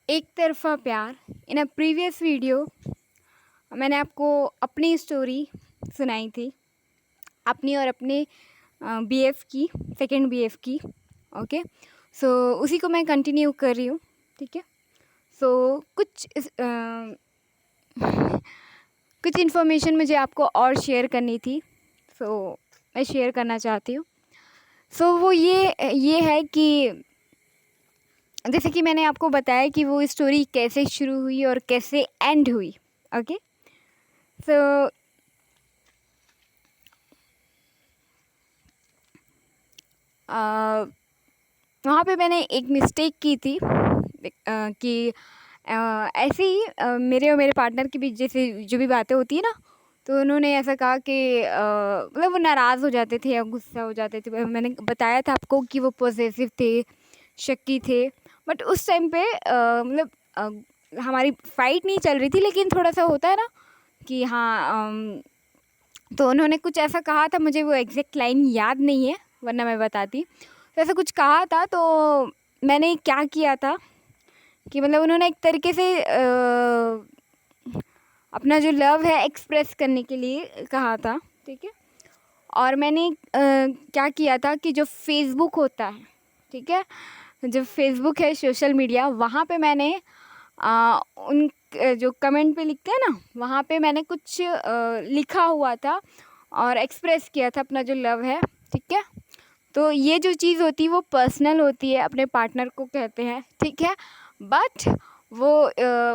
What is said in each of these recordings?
एक तरफ़ा प्यार। इन अ प्रीवियस वीडियो मैंने आपको अपनी स्टोरी सुनाई थी, अपनी और अपने बीएफ की, सेकंड बीएफ की। ओके, सो उसी को मैं कंटिन्यू कर रही हूँ। ठीक है, सो कुछ इन्फॉर्मेशन मुझे आपको और शेयर करनी थी, सो मैं शेयर करना चाहती हूँ। सो वो ये है कि जैसे कि मैंने आपको बताया कि वो स्टोरी कैसे शुरू हुई और कैसे एंड हुई। ओके, सो वहाँ पे मैंने एक मिस्टेक की थी कि ऐसे ही मेरे और मेरे पार्टनर के बीच जैसे जो भी बातें होती है ना, तो उन्होंने ऐसा कहा कि मतलब वो नाराज़ हो जाते थे या गुस्सा हो जाते थे। मैंने बताया था आपको कि वो पॉसेसिव थे, शक्की थे, बट उस टाइम पे मतलब हमारी फ़ाइट नहीं चल रही थी, लेकिन थोड़ा सा होता है ना कि हाँ। तो उन्होंने कुछ ऐसा कहा था, मुझे वो एग्जैक्ट लाइन याद नहीं है, वरना मैं बताती। तो ऐसा कुछ कहा था, तो मैंने क्या किया था कि मतलब उन्होंने एक तरीके से अपना जो लव है एक्सप्रेस करने के लिए कहा था। ठीक है, और मैंने क्या किया था कि जो फेसबुक होता है, ठीक है, जो फेसबुक है सोशल मीडिया, वहाँ पे मैंने उन जो कमेंट पे लिखते हैं ना, वहाँ पे मैंने कुछ लिखा हुआ था और एक्सप्रेस किया था अपना जो लव है। ठीक है, तो ये जो चीज़ होती है वो पर्सनल होती है, अपने पार्टनर को कहते हैं। ठीक है, बट वो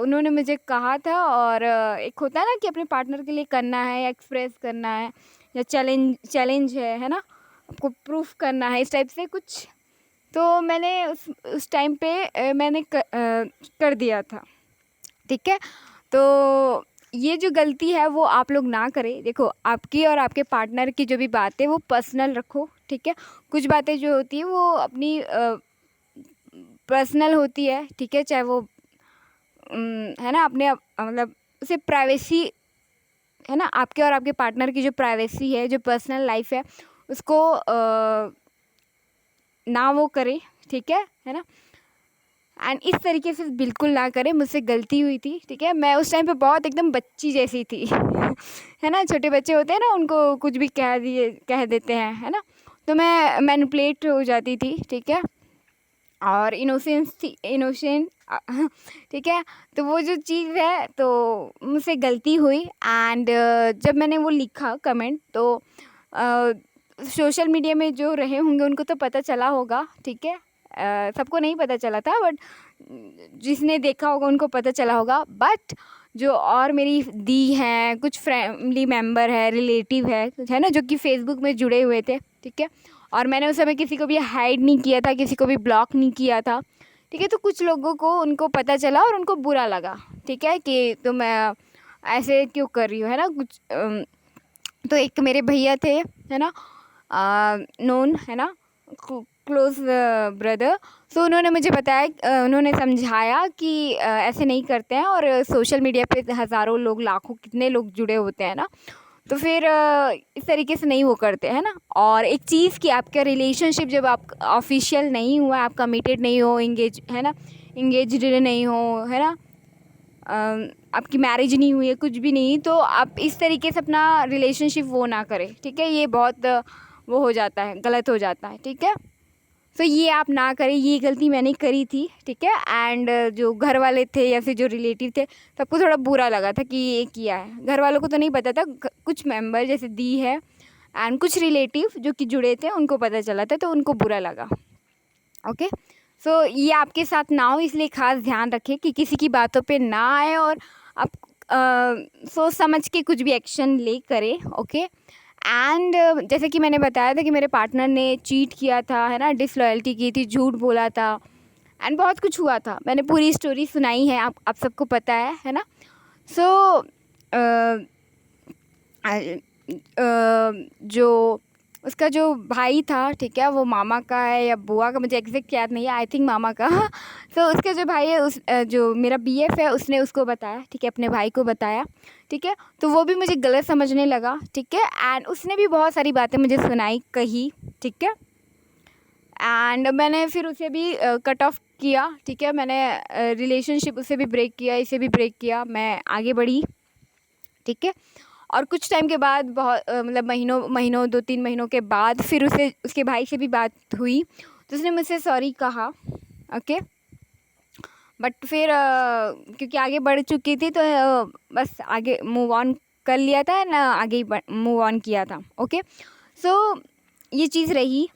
उन्होंने मुझे कहा था, और एक होता है ना कि अपने पार्टनर के लिए करना है या एक्सप्रेस करना है या चैलेंज है ना, आपको प्रूफ करना है, इस टाइप से कुछ। तो मैंने उस टाइम पे मैंने कर दिया था। ठीक है, तो ये जो गलती है वो आप लोग ना करें। देखो, आपकी और आपके पार्टनर की जो भी बातें वो पर्सनल रखो। ठीक है, कुछ बातें जो होती है वो अपनी पर्सनल होती है। ठीक है, चाहे वो है ना, अपने मतलब उसे प्राइवेसी है ना, आपके और आपके पार्टनर की जो प्राइवेसी है, जो पर्सनल लाइफ है, उसको ना वो करे। ठीक है ना, एंड इस तरीके से बिल्कुल ना करें। मुझसे गलती हुई थी। ठीक है, मैं उस टाइम पे बहुत एकदम बच्ची जैसी थी है ना, छोटे बच्चे होते हैं ना, उनको कुछ भी कह देते हैं, है ना, तो मैं मैनिपुलेट हो जाती थी। ठीक है, और इनोसेंट ठीक है, तो वो जो चीज़ है, तो मुझसे गलती हुई। एंड जब मैंने वो लिखा कमेंट, तो सोशल मीडिया में जो रहे होंगे उनको तो पता चला होगा। ठीक है, सबको नहीं पता चला था, बट जिसने देखा होगा उनको पता चला होगा। बट जो और मेरी दी हैं, कुछ फैमिली मेम्बर है, रिलेटिव है ना, जो कि फेसबुक में जुड़े हुए थे। ठीक है, और मैंने उस समय किसी को भी हाइड नहीं किया था, किसी को भी ब्लॉक नहीं किया था। ठीक है, तो कुछ लोगों को उनको पता चला और उनको बुरा लगा। ठीक है, कि तुम ऐसे क्यों कर रही हो, है ना, कुछ तो एक मेरे भैया थे, है ना, नोन, है ना, क्लोज ब्रदर। सो उन्होंने मुझे बताया, उन्होंने समझाया कि ऐसे नहीं करते हैं, और सोशल मीडिया पे हज़ारों लोग, लाखों, कितने लोग जुड़े होते हैं ना, तो फिर इस तरीके से नहीं वो करते हैं ना। और एक चीज़ कि आपका रिलेशनशिप जब आप ऑफिशियल नहीं हुआ, आप कमिटेड नहीं हो, है ना, इंगेज्ड नहीं हो, है ना, आपकी मैरिज नहीं हुई है, कुछ भी नहीं, तो आप इस तरीके से अपना रिलेशनशिप वो ना करें। ठीक है, ये बहुत वो हो जाता है, गलत हो जाता है। ठीक है, तो ये आप ना करें, ये गलती मैंने करी थी। ठीक है, एंड जो घर वाले थे या फिर जो रिलेटिव थे, सबको थोड़ा बुरा लगा था कि ये किया है। घर वालों को तो नहीं पता था, कुछ मेंबर जैसे दी है एंड कुछ रिलेटिव जो कि जुड़े थे उनको पता चला था, तो उनको बुरा लगा। ओके, सो ये आपके साथ ना हो, इसलिए ख़ास ध्यान रखें कि किसी की बातों पे ना आए, और आप सोच समझ के कुछ भी एक्शन ले करें। ओके, एंड जैसे कि मैंने बताया था कि मेरे पार्टनर ने चीट किया था, है ना, डिसलॉयल्टी की थी, झूठ बोला था, एंड बहुत कुछ हुआ था। मैंने पूरी स्टोरी सुनाई है, आप सबको पता है ना। सो जो उसका जो भाई था, ठीक है, वो मामा का है या बुआ का, मुझे एग्जैक्ट याद नहीं है, आई थिंक मामा का। सो उसका जो भाई है, जो मेरा बीएफ है, उसने उसको बताया। ठीक है, अपने भाई को बताया। ठीक है, तो वो भी मुझे गलत समझने लगा। ठीक है, एंड उसने भी बहुत सारी बातें मुझे सुनाई, कही। ठीक है, एंड मैंने फिर उसे भी कट ऑफ किया, ठीक है। मैंने रिलेशनशिप उससे भी ब्रेक किया, इसे भी ब्रेक किया, मैं आगे बढ़ी, ठीक है। और कुछ टाइम के बाद मतलब महीनों 2-3 महीनों के बाद फिर उसे उसके भाई से भी बात हुई, तो उसने मुझसे सॉरी कहा, ओके। बट फिर क्योंकि आगे बढ़ चुकी थी तो बस आगे मूव ऑन कर लिया था ना, आगे ही मूव ऑन किया था, ओके। सो ये चीज़ रही,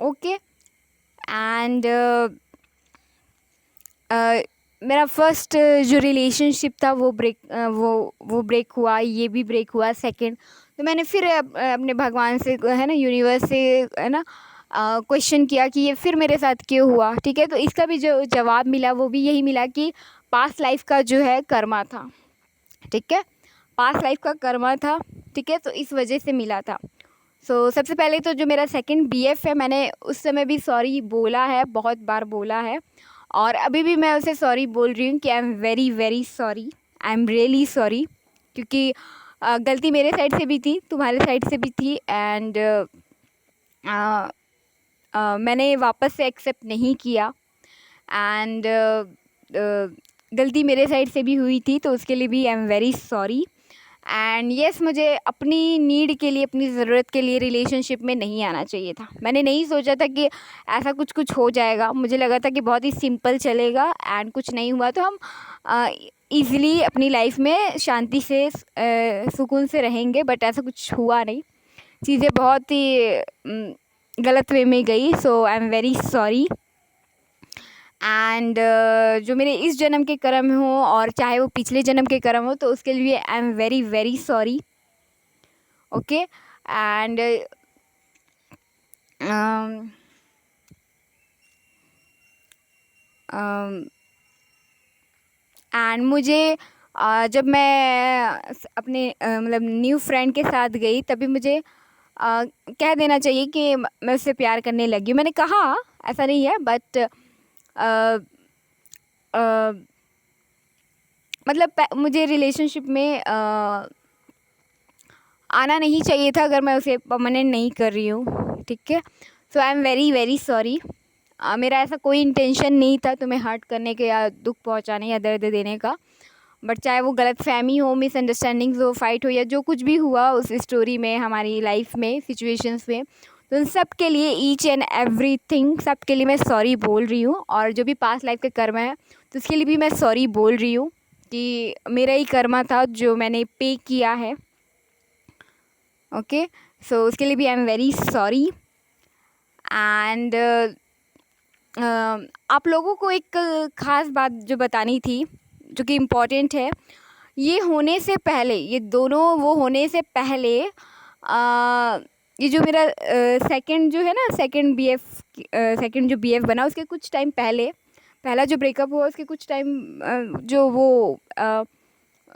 ओके। एंड मेरा फर्स्ट जो रिलेशनशिप था वो ब्रेक हुआ, ये भी ब्रेक हुआ सेकंड। तो मैंने फिर अपने भगवान से, है ना, यूनिवर्स से, है ना, क्वेश्चन किया कि ये फिर मेरे साथ क्यों हुआ, ठीक है। तो इसका भी जो जवाब मिला वो भी यही मिला कि पास्ट लाइफ का जो है कर्मा था, ठीक है। पास्ट लाइफ का कर्मा था, ठीक है, तो इस वजह से मिला था। सबसे पहले तो जो मेरा सेकंड बीएफ है, मैंने उस समय भी सॉरी बोला है, बहुत बार बोला है, और अभी भी मैं उसे सॉरी बोल रही हूँ कि आई am very very sorry, I am really sorry, क्योंकि गलती मेरे साइड से भी थी, तुम्हारे साइड से भी थी, एंड मैंने वापस से एक्सेप्ट नहीं किया, एंड गलती मेरे साइड से भी हुई थी, तो उसके लिए भी आई am very sorry. And yes, मुझे अपनी नीड के लिए, अपनी ज़रूरत के लिए रिलेशनशिप में नहीं आना चाहिए था। मैंने नहीं सोचा था कि ऐसा कुछ हो जाएगा, मुझे लगा था कि बहुत ही सिंपल चलेगा, एंड कुछ नहीं हुआ तो हम ईज़िली अपनी लाइफ में शांति से सुकून से रहेंगे, बट ऐसा कुछ हुआ नहीं, चीज़ें बहुत ही गलत वे में गई। So I am very sorry. And जो मेरे इस जन्म के कर्म हो और चाहे वो पिछले जन्म के कर्म हो, तो उसके लिए आई am very very sorry, okay. And मुझे जब मैं अपने मतलब न्यू फ्रेंड के साथ गई, तभी मुझे कह देना चाहिए कि मैं उससे प्यार करने लगी। मैंने कहा, ऐसा नहीं है, बट मतलब मुझे रिलेशनशिप में आना नहीं चाहिए था अगर मैं उसे परमानेंट नहीं कर रही हूँ, ठीक है। So I am very very sorry. मेरा ऐसा कोई इंटेंशन नहीं था तुम्हें हर्ट करने के या दुख पहुँचाने या दर्द देने का, बट चाहे वो गलतफहमी हो, मिसअंडरस्टैंडिंग्स हो, फाइट हो, या जो कुछ भी हुआ उस स्टोरी में, हमारी लाइफ में, सिचुएशंस में, तो उन सब के लिए, ईच एंड एवरीथिंग, सब के लिए मैं सॉरी बोल रही हूँ। और जो भी पास्ट लाइफ का कर्म है, तो उसके लिए भी मैं सॉरी बोल रही हूँ कि मेरा ही कर्मा था जो मैंने पे किया है, ओके। सो उसके लिए भी आई एम वेरी सॉरी। एंड आप लोगों को एक ख़ास बात जो बतानी थी, जो कि इम्पॉर्टेंट है, ये होने से पहले, ये दोनों वो होने से पहले, ये जो मेरा सेकंड जो है ना, सेकंड जो बीएफ बना, उसके कुछ टाइम पहले, पहला जो ब्रेकअप हुआ उसके कुछ टाइम जो वो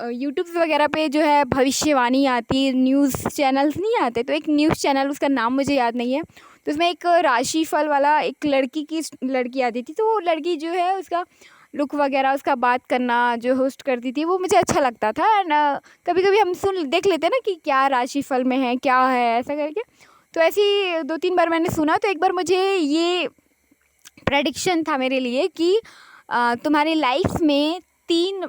यूट्यूब्स वगैरह पे जो है भविष्यवाणी आती, न्यूज़ चैनल्स नहीं आते, तो एक न्यूज़ चैनल, उसका नाम मुझे याद नहीं है, तो उसमें एक राशिफल वाला एक लड़की आती थी, तो वो लड़की जो है उसका लुक वगैरह, उसका बात करना जो होस्ट करती थी, वो मुझे अच्छा लगता था। एंड कभी कभी हम देख लेते हैं ना कि क्या राशिफल में है, क्या है, ऐसा करके। तो ऐसी 2-3 बार मैंने सुना, तो एक बार मुझे ये प्रेडिक्शन था मेरे लिए कि तुम्हारी लाइफ में 3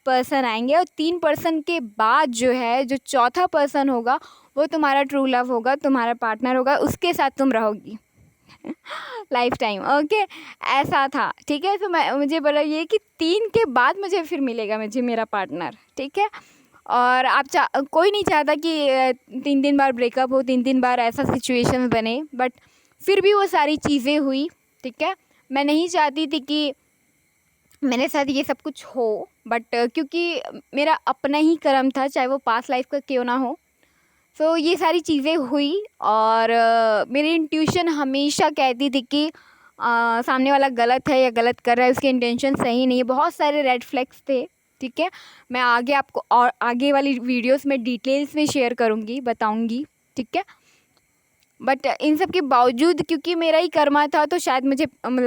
पर्सन आएंगे, और 3 पर्सन के बाद जो है, जो चौथा पर्सन होगा वो तुम्हारा ट्रू लव होगा, तुम्हारा पार्टनर होगा, उसके साथ तुम रहोगी लाइफ टाइम, ओके। ऐसा था, ठीक है। तो मुझे बोला ये कि 3 के बाद मुझे फिर मिलेगा मुझे मेरा पार्टनर, ठीक है। और कोई नहीं चाहता कि 3-3 बार ब्रेकअप हो, 3-3 बार ऐसा सिचुएशन बने, बट फिर भी वो सारी चीज़ें हुई, ठीक है। मैं नहीं चाहती थी कि मेरे साथ ये सब कुछ हो, बट क्योंकि मेरा अपना ही कर्म था, चाहे वो पास्ट लाइफ का क्यों ना हो, सो ये सारी चीज़ें हुई। और मेरी इंट्यूशन हमेशा कहती थी कि सामने वाला गलत है या गलत कर रहा है, उसके इंटेंशन सही नहीं है, बहुत सारे रेड फ्लैग्स थे, ठीक है। मैं आगे आपको और आगे वाली वीडियोस में डिटेल्स में शेयर करूँगी, बताऊँगी, ठीक है। बट इन सब के बावजूद, क्योंकि मेरा ही कर्मा था, तो शायद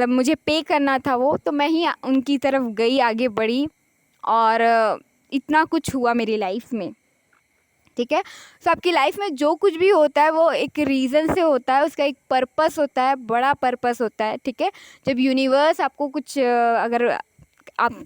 मुझे पे करना था वो, तो मैं ही उनकी तरफ गई, आगे बढ़ी, और इतना कुछ हुआ मेरी लाइफ में, ठीक है। सो आपकी लाइफ में जो कुछ भी होता है वो एक रीज़न से होता है, उसका एक पर्पस होता है, बड़ा पर्पस होता है, ठीक है। जब यूनिवर्स आपको कुछ अगर आप